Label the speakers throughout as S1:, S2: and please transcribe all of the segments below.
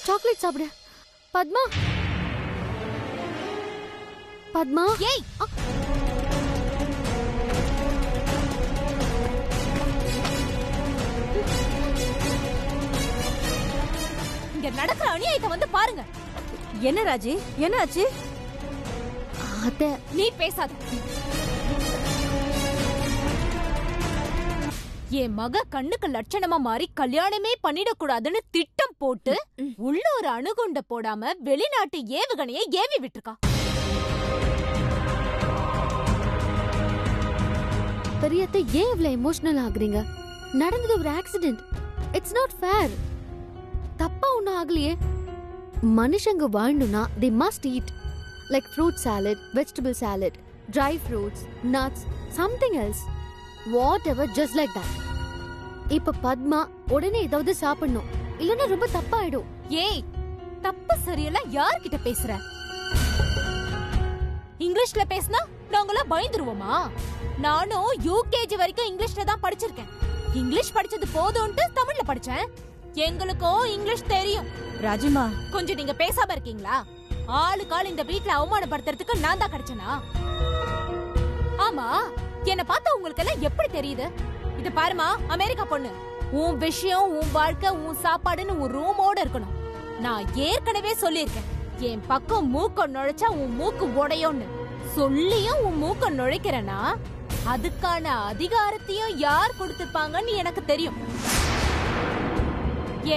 S1: Chocolate சாப்பிடு. பத்மா பத்மா
S2: ஏய் இங்க நடக்கிற அநியாயத்தை வந்து பாருங்க.
S3: என்ன ராஜி, என்ன ஆச்சு?
S1: அத்தை,
S2: நீ பேசாத. என் மக கண்ணுக்கு லட்சணமா மாறி கல்யாணமே பண்ணிடக்கூடாதுன்னு திட்டம் போட்டு உள்ள ஒரு அணுகுண்ட போடாம வெளிநாட்டு ஏவுகணையை ஏவி விட்டுருக்கா.
S1: பெரியத்தை ஏன் இவ்வளவு எமோஷனல் ஆகுறீங்க? நடந்தது ஒரு ஆக்சிடென்ட். It's not fair. தப்பா ஒன்னும் ஆகலையே. மனுஷங்க வாழணும்னா they must eat like fruit salad, vegetable salad, dry fruits, nuts, something else, whatever, just like that. இப்ப பத்மா உடனே ஏதாவது சாப்பிடணும், இல்லன்னா ரொம்ப தப்பாயிடும்.
S2: ஏய், தப்பு சரியெல்லாம் யார்கிட்ட பேசுற? இங்கிலீஷ்ல பேசினா நாங்களாம் பயந்துருவோமா? நானும் யூகேஜி வரைக்கும் இங்கிலீஷ்ல தான் படிச்சிருக்கேன். இங்கிலீஷ் படிச்சது போதும்ட்டு தமிழ்ல படிச்சேன். எங்களுக்கும் இங்கிலீஷ் தெரியும்.
S3: ராஜிமா,
S2: கொஞ்சம் நீங்க பேசாம இருக்கீங்களா? ஆளுக்கால் இந்த வீட்ல அவமானப்படுத்துறதுக்கு நான் தான் கிடைச்சனா? ஆமா, என்ன பார்த்தா உங்களுக்கு எல்லாம் எப்படி தெரியுது? இது பாருமா, அமெரிக்கா பொண்ணு, உன் விஷயம், உன் வாழ்க்கை, உன் சாப்பாடுன்னு உன் ரூமோட இருக்கணும். நான் ஏற்கனவே சொல்லியிருக்கேன், என் பக்கம் மூக்க நுழைச்சா உன் மூக்கு உடையோன்னு. சொல்லியும் உன் மூக்க நுழைக்கிறனா அதுக்கான அதிகாரத்தையும் யார் கொடுத்திருப்பாங்கன்னு எனக்கு தெரியும்.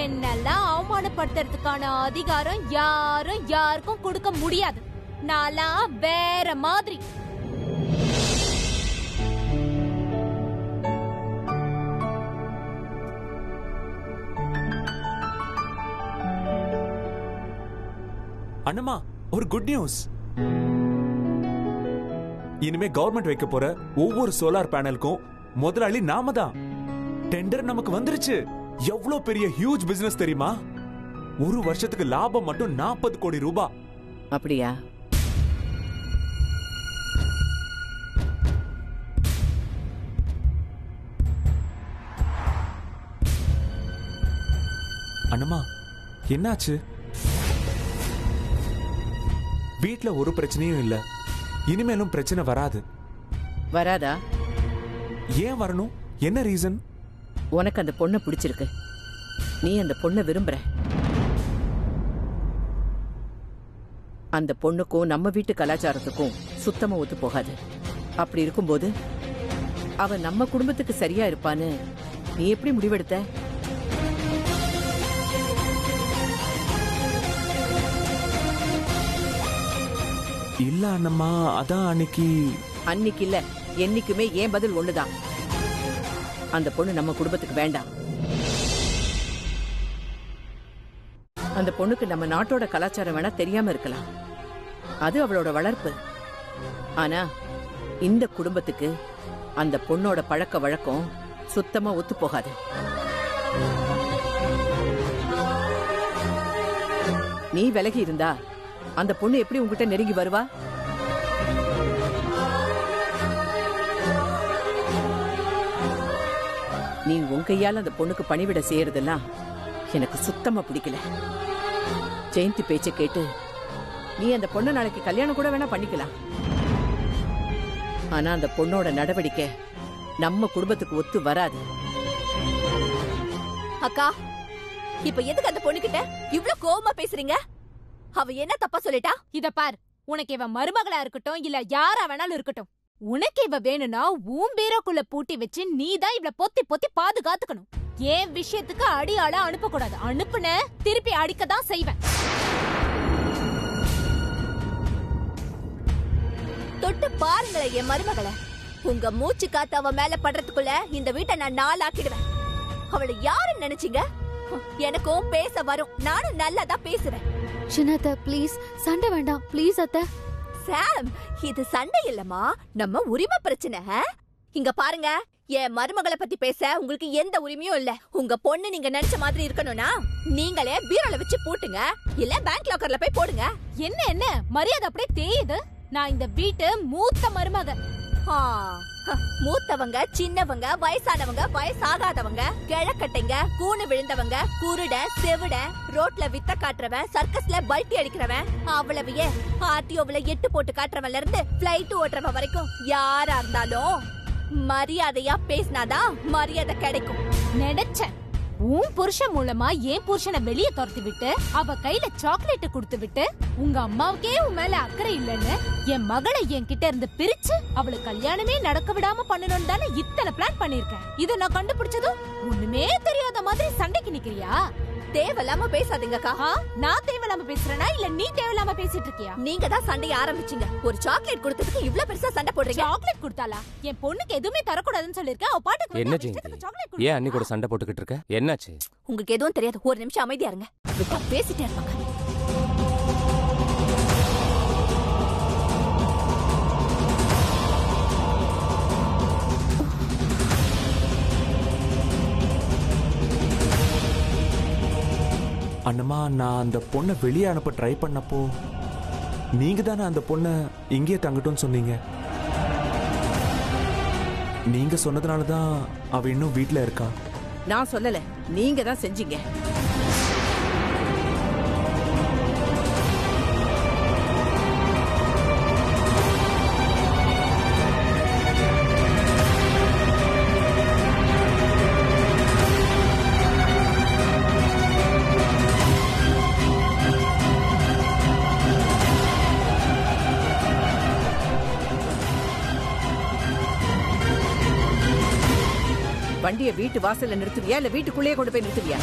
S2: என்னெல்லாம் அவமானப்படுத்துறதுக்கான அதிகாரம் யாரும் யாருக்கும் கொடுக்க முடியாது. நான்லாம் வேற மாதிரி.
S4: அண்ணம்மா, ஒரு குட் நியூஸ். இனிமே கவர்மெண்ட் வைக்க போற ஒவ்வொரு சோலார் பேனலுக்கும் முதலாளி நாம தான். டெண்டர் நமக்கு வந்துருச்சு. எவ்வளவு பெரிய ஹியூஜ் பிசினஸ் தெரியுமா? ஒரு வருஷத்துக்கு லாபம் மட்டும் 40 கோடி ரூபாய்.
S3: அப்படியா?
S4: அண்ணம்மா, என்னாச்சு? வீட்ல ஒரு பிரச்சனையும் இல்ல, இனிமேலும் பிரச்சனை வராது.
S3: வராதா?
S4: ஏன் வரணும்? என்ன ரீசன்?
S3: உனக்கு அந்த பொண்ணை பிடிச்சிருக்கு, நீ அந்த பொண்ணை விரும்புற. அந்த பொண்ணுக்கும் நம்ம வீட்டு கலாச்சாரத்துக்கும் சுத்தமா ஒத்து போகாது. அப்படி இருக்கும்போது அவ நம்ம குடும்பத்துக்கு சரியா இருப்பான்னு நீ எப்படி முடிவெடுத்த?
S4: இல்ல அண்ணம்மா, அதான்
S3: அன்னைக்கு இல்ல, என்னைக்குமே ஏன் பதில் ஒண்ணுதான். அந்த பொண்ணு நம்ம குடும்பத்துக்கு வேண்டாம். அந்த பொண்ணுக்கு நம்ம நாட்டோட கலாச்சாரம் வேணா தெரியாம இருக்கலாம், அது அவளோட வளர்ப்பு. ஆனா இந்த குடும்பத்துக்கு அந்த பொண்ணோட பழக்க வழக்கம் சுத்தமா ஒத்து போகாது. நீ விலகி இருந்தா அந்த பொண்ணு எப்படி உங்ககிட்ட நெருங்கி வருவா? நீ உன் கையால அந்த பொண்ணுக்கு பணிவிட செய்யறதெல்லாம் எனக்கு சுத்தமா பிடிக்கல. ஜெயந்தி பேச்ச கேட்டு நீ அந்த பொண்ணு நாளைக்கு கல்யாணம் கூட வேணா பண்ணிக்கலாம். ஆனா அந்த பொண்ணோட நடவடிக்கை நம்ம குடும்பத்துக்கு ஒத்து வராது.
S5: அக்கா, இப்ப எதுக்கு அந்த பொண்ணுகிட்ட இவ்ளோ கோவமா பேசுறீங்க? அவ என்ன தப்பா சொல்லிட்டா?
S2: இத பார், உனக்கு இவ மருமகளா இருக்கட்டும் இல்ல யாரா வேணாலும் இருக்கட்டும், உனக்கு இவ வேணும்னா உன் பீரோக்குள்ள பூட்டி வச்சு நீதான் இவள பொத்தி பொத்தி பாதுகாத்துக்கணும். ஏன் விஷயத்துக்கு அடியாள அனுப்பக்கூடாது. அனுப்புன திருப்பி அடிக்கதான் செய்வேன்.
S5: தொட்டு பாருங்களேன் என் மருமகளை. உங்க மூச்சு காத்து அவ மேல படுறதுக்குள்ள இந்த வீட்டை நான் நாளாக்கிடுவேன். அவளை யாருன்னு நினைச்சீங்க? எனக்கும் பேச வரும், நானும் நல்லா பேசுறேன்.
S1: சின்னத்த ப்ளீஸ், சண்டை வேண்டாம் ப்ளீஸ். அத்தை
S5: சாம், இது சண்டை இல்லம்மா, நம்ம உரிமை பிரச்சனை. இங்க பாருங்க, என் மருமகளை பத்தி பேச உங்களுக்கு எந்த உரிமையும் இல்ல. உங்க பொண்ணு நீங்க நினைச்ச மாதிரி இருக்கணும்னா நீங்களே பீரோல வச்சு பூட்டுங்க, இல்ல பேங்க் லாக்கர்ல போய் போடுங்க.
S2: என்ன என்ன மரியாதை அப்படியே தேயுது? நான் இந்த வீட்டு மூத்த மருமக.
S5: மூத்தவங்க, சின்னவங்க, வயசானவங்க, வயசாகாதவங்க, கிழக்கட்டைங்க, கூணு விழுந்தவங்க, குருட, செவிட, ரோட்ல வித்த காட்டுறவன், சர்க்கஸ்ல பல்ட்டி அடிக்கிறவன், அவ்வளவையே ஆர்டிஓவில் 8 போட்டு காட்டுறவன்ல இருந்து பிளைட் ஓட்டுறவன் வரைக்கும் யாரா இருந்தாலும் மரியாதையா பேசினாதான் மரியாதை கிடைக்கும்.
S2: நினைச்சேன் உன் புருஷன் மூலமா என் புருஷனை வெளியே துரத்தி விட்டு அவ கையில சாக்லேட் கொடுத்து விட்டு உங்க அம்மாவுக்கே உன் மேல அக்கறை இல்லைன்னு என் மகளை என் கிட்ட இருந்து பிரிச்சு அவளுக்கு கல்யாணமே நடக்க விடாம பண்ணணும்னு தானே இத்தனை பிளான் பண்ணிருக்கேன். இத நான் கண்டுபிடிச்சதும் ஒண்ணுமே தெரியாத மாதிரி சண்டைக்கு நிக்கிறியா?
S5: தேவையில்லாம பேசாதீங்கக்கா.
S2: நான் தேவையில்லாம பேசுறேனா இல்ல நீ தேவையில்லாம பேசிட்டு இருக்கியா?
S5: நீங்க தான் சண்டைய ஆரம்பிச்சீங்க. ஒரு சாக்லேட் கொடுத்ததுக்கு இவ்ளோ பெருசா சண்டை போடுறீங்க.
S2: சாக்லேட் கொடுத்தாளா? என் பொண்ணுக்கு எதுவுமே தரக்கூடாதுன்னு சொல்லிருக்கேன். அவ பாட்டுக்கு
S6: என்ன ஜெயந்தி, ஏன் அண்ணி கூட சண்டை போட்டுக்கிட்டு இருக்க? என்னாச்சு?
S5: உங்களுக்கு எதுவும் தெரியாது. ஒரு நிமிஷம் அமைதியா இருங்க. பேசிட்டே இருப்பாங்க.
S4: அண்ணம்மா, நான் அந்த பொண்ணை வெளியே அனுப்ப ட்ரை பண்ணப்போ நீங்க தானே அந்த பொண்ணை இங்கேயே தங்கட்டும்னு சொன்னீங்க. நீங்க சொன்னதுனால தான் அவ இன்னும் வீட்ல இருக்கா.
S3: நான் சொல்லல, நீங்க தான் செஞ்சீங்க. வண்டியை வீட்டு வாசல்ல நிறுத்துவியா இல்ல வீட்டுக்குள்ளேயே கொண்டு போய் நிறுத்துவியா?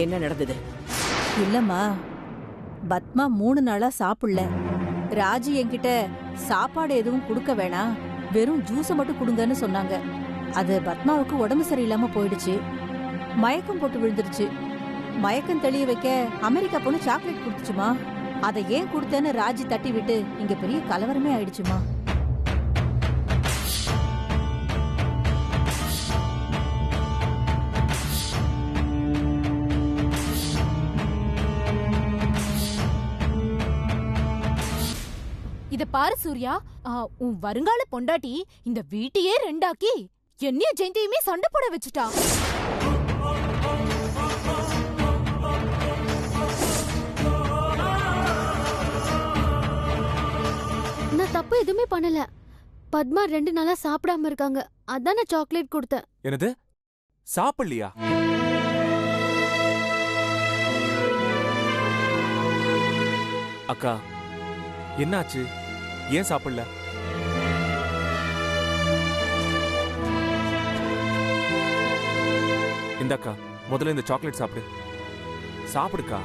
S3: என்ன நடந்தது?
S7: இல்லம்மா, பத்மா 3 நாளா சாப்பிடல. ராஜி என்கிட்ட சாப்பாடு எதுவும் கொடுக்க வேணாம், வெறும் ஜூஸை மட்டும் கொடுங்கன்னு சொன்னாங்க. அது பத்மாவுக்கு உடம்பு சரியில்லாம போயிடுச்சு. மயக்கம் போட்டு விழுந்துருச்சு. மயக்கம் தெளிய வைக்க அமெரிக்கா பொண்ணு சாக்லேட் கொடுத்துச்சுமா. அதை ஏன் கொடுத்தேன்னு ராஜி தட்டி விட்டு இங்க பெரிய கலவரமே ஆயிடுச்சுமா.
S2: இத பாரு சூர்யா, உன் வருங்கால பொண்டாட்டி இந்த வீட்டையே ரெண்டாக்கி என்னைய ஜெயந்தியுமே சண்டை போட வச்சுட்டா.
S1: நான் தப்பு எதுவுமே பண்ணல. பத்மா 2 நாளா சாப்பிடாம இருக்காங்க, அதான் நான் சாக்லேட் கொடுத்தேன்.
S4: என்னது, சாப்பிடலையா? அக்கா, என்னாச்சு? ஏன் சாப்பிடல? இந்தக்கா, முதல்ல இந்த சாக்லேட் சாப்பிடு. சாப்பிடுக்கா.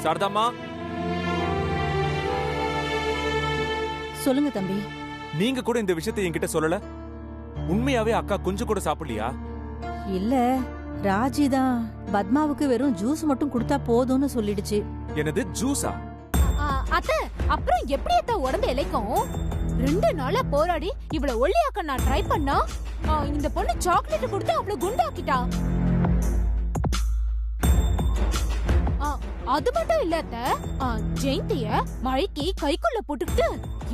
S4: சாரதாம்மா,
S7: சொல்லுங்க தம்பி.
S4: நீங்க கூட இந்த விஷயத்தை என்கிட்ட சொல்லல. உண்மையாவே அக்கா கொஞ்சம் கூட சாப்பிடலையா?
S7: இல்ல, ராஜி தான் பத்மாவுக்கு வெறும் ஜூஸ் மட்டும் கொடுத்தா போதும்னு சொல்லிடுச்சு.
S4: என்னது, ஜூஸா?
S2: அத்த, அப்புறம் எப்படி அத்த உடம்பு இளைக்கும்? 2 நாளா போராடி இவள ஒல்லியாக்க நான் ட்ரை பண்ணா இந்த பொண்ணு சாக்லேட் கொடுத்து அவள குண்டாக்கிட்டா. அது மட்டும் இல்ல அத்தை, ஜெயந்திய மழைக்கு கைக்குள்ள போட்டுக்கிட்டு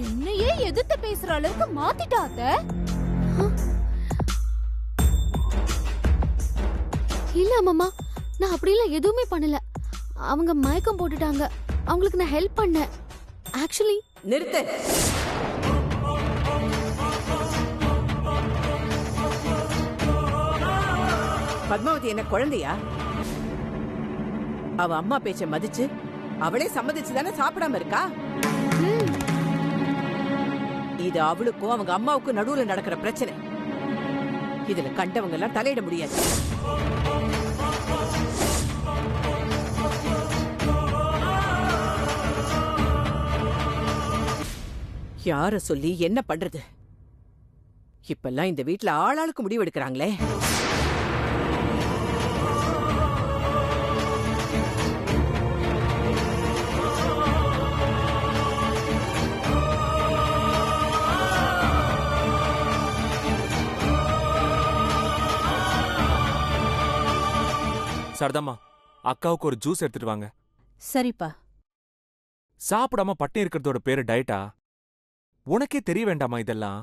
S2: என்னையே எதிர்த்து பேசுற அளவுக்கு மாத்திட்டா அத்தை.
S1: இல்ல மாமா, நான் அப்படிலாம் எதுவுமே பண்ணல. அவங்க மயக்கம் போட்டுட்டாங்க, அவங்களுக்கு நான் ஹெல்ப் பண்ணேன். ஆக்சுவலி
S3: நிறுத்து. பத்மாவதி என்ன குழந்தையா? அவ அம்மா பேச்ச மதிச்சு அவளே சம்மதிச்சு தானே சாப்பிடாம இருக்கா. இது அவளுக்கும் அவங்க அம்மாவுக்கும் நடுவுல நடக்கிற பிரச்சனை. இதுல கண்டவங்க எல்லாம் தலையிட முடியாது. யார சொல்லி என்ன பண்றது? இப்பெல்லாம் இந்த வீட்ல ஆளாளுக்கு முடிவு எடுக்கிறாங்களே.
S4: சரதாம்மா, அக்காவுக்கு ஒரு ஜூஸ் எடுத்துட்டு வாங்க.
S7: சரிப்பா.
S4: சாப்பிடாம பட்டினி இருக்கிறதோட பேரு டயட்டா? உனக்கே தெரிய வேண்டாமா இதெல்லாம்?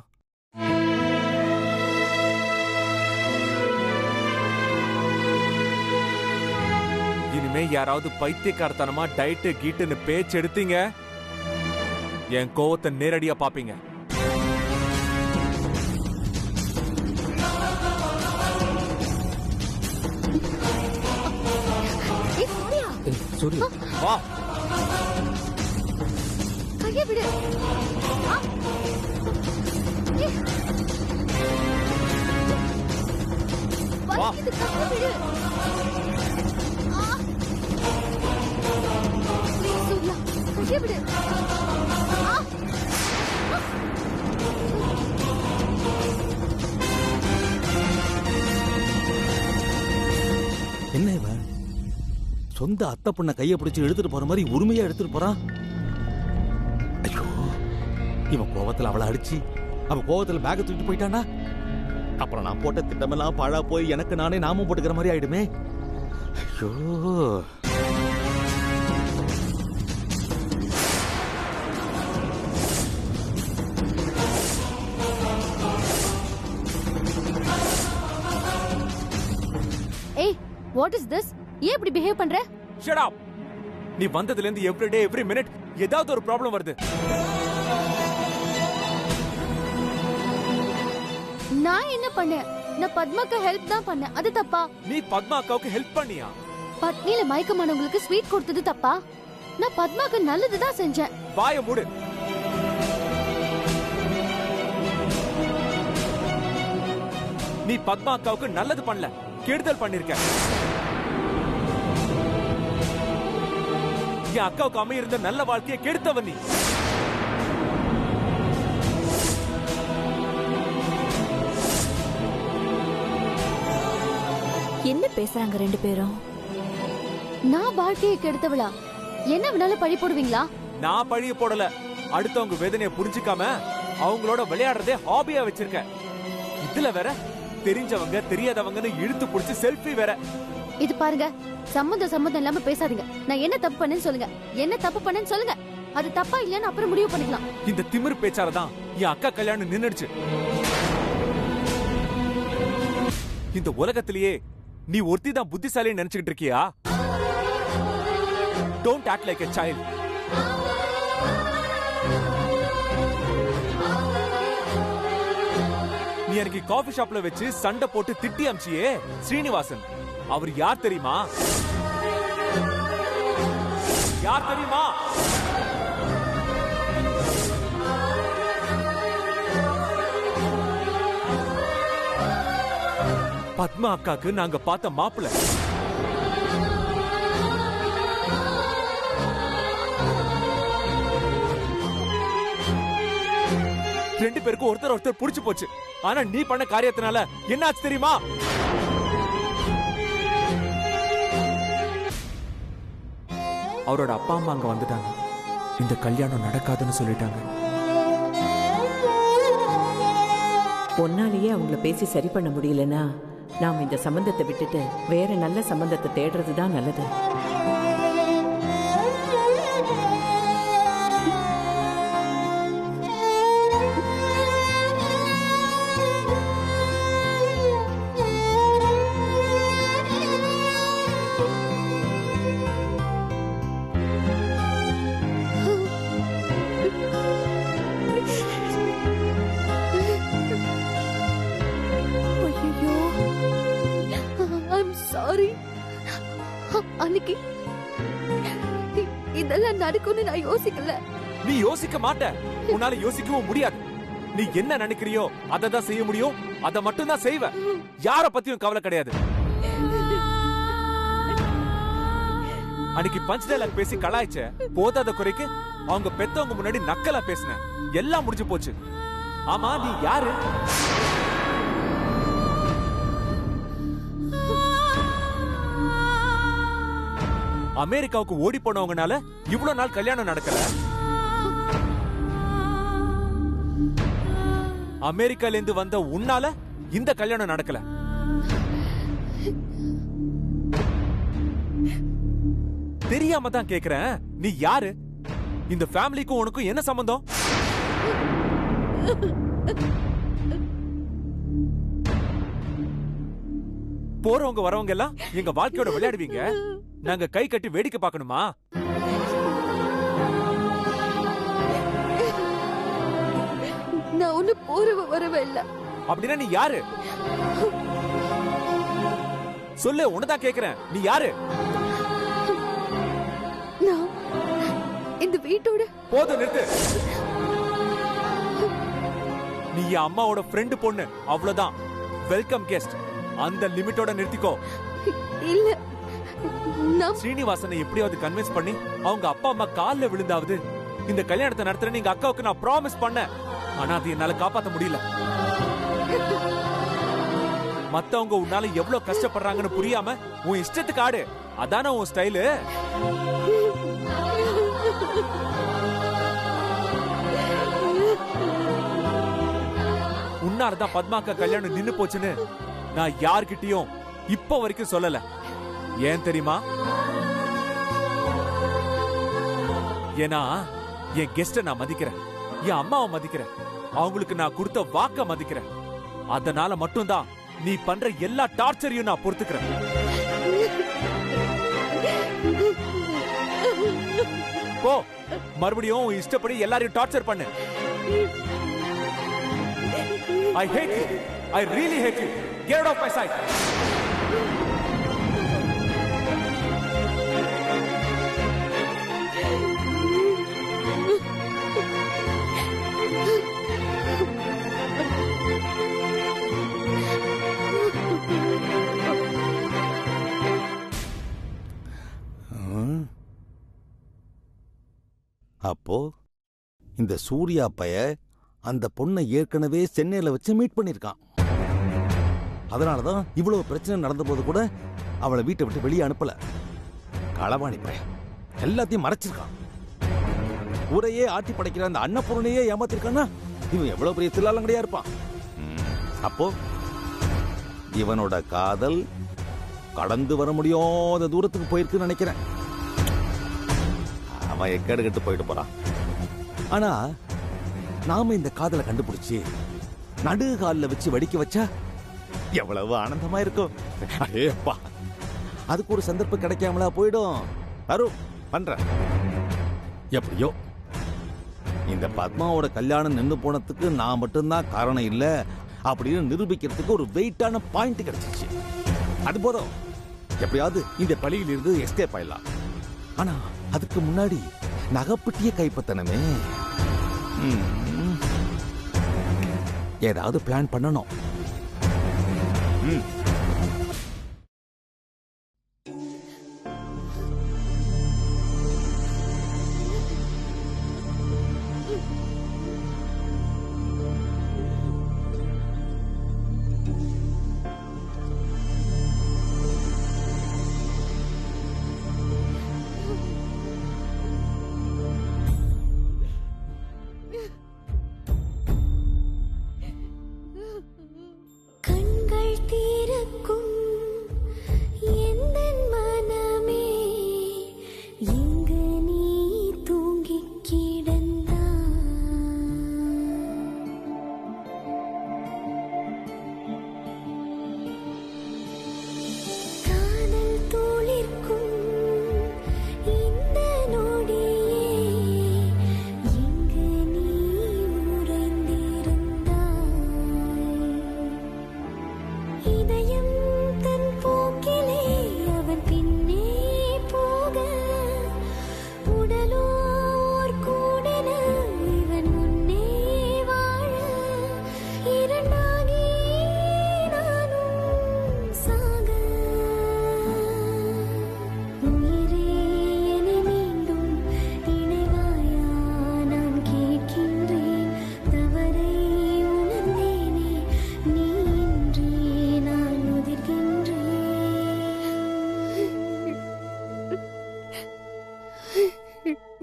S4: இனிமே யாராவது பைத்தியக்காரத்தனமா டயட்டு கீட்டுன்னு பேச்சு எடுத்தீங்க, என் கோவத்தை நேரடியா பாப்பீங்க.
S6: சூர்யா,
S4: வா.
S1: கையை விடு. வலிக்குது, கையை விடு. Please, சூர்யா, கையை விடு.
S8: என்ன இவன் சொந்த அத்தை பொண்ண கையை பிடிச்சு எடுத்துட்டு போற மாதிரி உரிமையா எடுத்துட்டு போறான். ஐயோ, இவன் கோவத்துல அவளை அடிச்சு அவன் கோவத்துல பேக தூக்கிட்டு போயிட்டானா, அப்புறம் நான் போட்ட திட்டமெல்லாம் பாழா போய் எனக்கு நானே நாமம் போட்டுக்கிற மாதிரி ஆயிடுமே. ஐயோ,
S1: ஏய், வாட் இஸ் திஸ்? ஏன் இப்படி பிஹேவ் பண்ற?
S4: Shut up. நீ வந்ததுல இருந்து எவ்ரி டே எவ்ரி மினிட் ஏதாவது ஒரு ப்ராப்ளம் வருது.
S1: நான் என்ன பண்ணேன்? நான் பத்மாக்கு ஹெல்ப் தான் பண்ணேன். அது தப்பா?
S4: நீ பத்மா அக்காவுக்கு ஹெல்ப் பண்ணியா?
S1: பத்னியில மயக்கமானவங்களுக்கு ஸ்வீட் கொடுத்தது தப்பா? நான் பத்மாக்கு நல்லது தான் செஞ்சேன்.
S4: வாய மூடு. நீ பத்மா அக்காவுக்கு நல்லது பண்ணல, கெடுதல் பண்ணிருக்க. என் அக்காவுக்கு அமையிருந்த நல்ல வாழ்க்கையை கெடுத்தவன் நீ.
S5: என்ன பேசுறாங்க ரெண்டு பேரும்?
S1: நான் வாழ்க்கையை கெடுத்தவளா? என்ன வேணாலும் பழி போடுவீங்களா?
S4: நான் பழிய போடல, அடுத்தவங்க வேதனையை புரிஞ்சுக்காம அவங்களோட விளையாடுறதே ஹாபியா வச்சிருக்க. இதுல வேற தெரிஞ்சவங்க தெரியாதவங்கன்னு இழுத்து புடிச்சு செல்ஃபி வேற.
S1: இது பாருங்க, சம்மந்தம் இல்லாம பேசாதீங்க. நான் என்ன தப்பு பண்ணேன்னு சொல்லுங்க. என்ன தப்பு பண்ணேன்னு சொல்லுங்க. அது தப்பா இல்லையான்னு அப்புறம் முடிவு பண்ணிக்கலாம்.
S4: இந்த திமிரு பேச்சாலதான் என் அக்கா கல்யாணம் நின்னுடுச்சு. இந்த உலகத்திலேயே நீ ஒருத்தி தான் புத்திசாலின்னு நினைச்சுக்கிட்டு இருக்கியா? Don't act like a child. நீ எனக்கு காஃபி ஷாப்ல வச்சு சண்டை போட்டு திட்டி அமிச்சியே ஸ்ரீனிவாசன், அவர் யார் தெரியுமா? யார் தெரியுமா? பத்மா அக்காக்கு நாங்க பார்த்த மாப்பிள்ள. ரெண்டு பேருக்கும் ஒருத்தர் ஒருத்தர் புடிச்சு போச்சு. ஆனா நீ பண்ண காரியத்தினால என்ன ஆச்சு தெரியுமா? அவரோட அப்பா அம்மா அங்க வந்துட்டாங்க. இந்த கல்யாணம் நடக்காதுன்னு சொல்லிட்டாங்க.
S3: பொன்னாலேயே அவங்கள பேசி சரி பண்ண முடியலன்னா நாம இந்த சம்பந்தத்தை விட்டுட்டு வேற நல்ல சம்பந்தத்தை தேடுறதுதான் நல்லது.
S1: அன்னைக்கு இதெல்லாம் நடக்கும்னு நான் யோசிக்கல.
S4: நீ யோசிக்க மாட்ட, உன்னால யோசிக்கவும் முடியாது. நீ என்ன நினைக்கிறியோ அதை தான் செய்ய முடியும், அதை மட்டும் தான் செய்வ. யார பத்தியும் கவலை கிடையாது. அன்னைக்கு பஞ்ச் டயலாக் பேசி கலாய்ச்ச, போதாத குறைக்கு அவங்க பெத்தவங்க முன்னாடி நக்கலா பேசின. எல்லாம் முடிஞ்சு போச்சு. ஆமா, நீ யாரு? அமெரிக்காவுக்கு ஓடி போனவங்கனால இவ்வளவு நாள் கல்யாணம் நடக்கல. அமெரிக்கால இருந்து வந்த உன்னால இந்த கல்யாணம் நடக்கல. தெரியாம தான் கேக்குறேன், நீ யாரு? இந்த ஃபேமிலிக்கும் உனக்கும் என்ன சம்பந்தம்? போறவங்க வரவங்க எல்லாம் எங்க வாழ்க்கையோட விளையாடுவீங்க, நாங்க கை கட்டி வேடிக்கை பார்க்கணுமா?
S1: நான் ஒண்ணு போறவ வரவே இல்ல.
S4: அப்படின்னா நீ யாரு? சொல்லு, உன்னதான் கேக்குறேன், நீ யாரு?
S1: நான் இந்த வீட்டோட.
S4: போதும், நிறுத்து. நீ என் அம்மாவோட ஃப்ரெண்ட் பொண்ணு, அவ்வளவுதான். Welcome guest. அந்த லிமிட்டோட நிறுத்திக்கோ.
S1: இல்ல, நான்
S4: ஸ்ரீனிவாசனை எப்படியாவது கன்வின்ஸ் பண்ணி அவங்க அப்பா அம்மா கால்ல விழுந்தாவது இந்த கல்யாணத்தை நடத்துறேன்னு எங்க அக்காவுக்கு நான் ப்ராமிஸ் பண்ணேன். ஆனா அது என்னால காப்பாத்த முடியல. மத்தவங்க உன்னால எவ்வளவு கஷ்டப்படுறாங்கன்னு புரியாம உன் இஷ்டத்துக்கு ஆடு, அதானே உன் ஸ்டைலு. உன்னாலதான் பத்மாக்கா கல்யாணம் நின்னு போச்சுன்னு நான் யார்கிட்டயும் இப்ப வரைக்கும் சொல்லல. ஏன் தெரியுமா? ஏன்னா என் கெஸ்ட நான் மதிக்கிறேன், என் அம்மாவை மதிக்கிறேன், அவங்களுக்கு நான் கொடுத்த வாக்க மதிக்கிறேன். அதனால மட்டும்தான் நீ பண்ற எல்லா டார்ச்சரையும் நான் பொறுத்துக்கிறேன். போ, மறுபடியும் இஷ்டப்படி எல்லாரையும் டார்ச்சர் பண்ணு. I hate you. I really hate you. Get out of my sight.
S8: அப்போ இந்த சூர்யா பைய அந்த பொண்ணை ஏற்கனவே சென்னையில வச்சு மீட் பண்ணிருக்கான். அதனாலதான் இவ்வளவு பிரச்சனை நடந்த போது கூட அவளை வீட்டை விட்டு வெளியே அனுப்பல. களவாணி பைய எல்லாத்தையும் மறைச்சிருக்கான். ஊரையே ஆட்டி படைக்கிற அந்த அன்னபூரணையே ஏமாத்திருக்கானா இவன் எவ்வளவு பெரிய தில்லாலங்கடையா இருப்பான். அப்போ இவனோட காதல் கடந்து வர முடியாத தூரத்துக்கு போயிருக்குன்னு நினைக்கிறேன். அவன் எக்கேடு கட்டு போயிட்டு போறான். ஆனா நாம இந்த காதலை கண்டுபிடிச்சு நடுகாலில் வச்சு வடிக்க வச்சா எவ்வளவு ஆனந்தமா இருக்கும். அடேப்பா, அதுக்கு ஒரு சந்தர்ப்பம் கிடைக்காமலா போயிடும். அருண் பண்ற எப்படியோ இந்த பத்மாவோட கல்யாணம் நின்று போனதுக்கு நான் மட்டும்தான் காரணம் இல்ல அப்படின்னு நிரூபிக்கிறதுக்கு ஒரு வெயிட்டான பாயிண்ட் கிடைச்சிச்சு. அது போதும், எப்படியாவது இந்த பழியிலிருந்து எஸ்கேப் ஆயிடலாம். ஆனா அதுக்கு முன்னாடி நகைப்பட்டிய கைப்பற்றணுமே. ஏதாவது பிளான் பண்ணணும்.
S9: கண்கள் தீர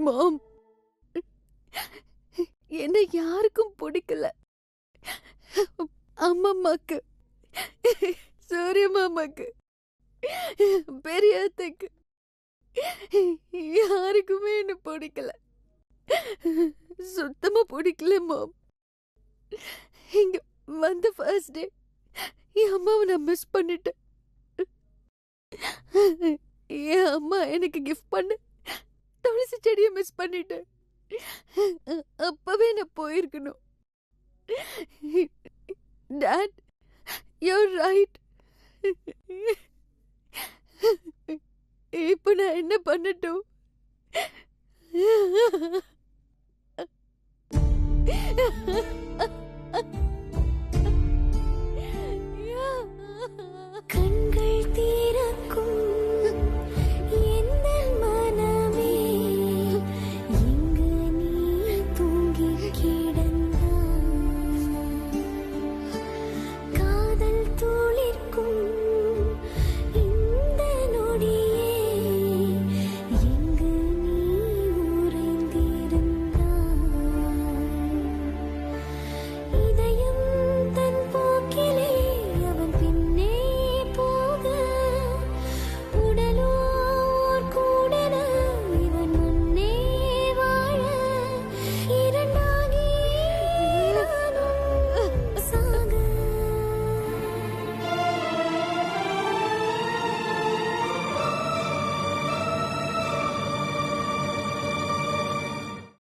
S1: மாம், என்ன யாருக்கும் பிடிக்கல. அம்மம்மாக்கு, சூரிய மாமாக்கு, பெரியத்துக்கு யாருக்குமே என்ன பிடிக்கல. சுத்தமா பிடிக்கல மாம். இங்க வந்த ஃபர்ஸ்ட் டே என் அம்மாவை நான் மிஸ் பண்ணிட்டேன். என் அம்மா எனக்கு கிஃப்ட் பண்ண துளசி செடியை மிஸ் பண்ணிட்டேன். அப்பவே நான் போயிருக்கணும். Dad, you're right. இப்போ நான் என்ன பண்ணட்டும்?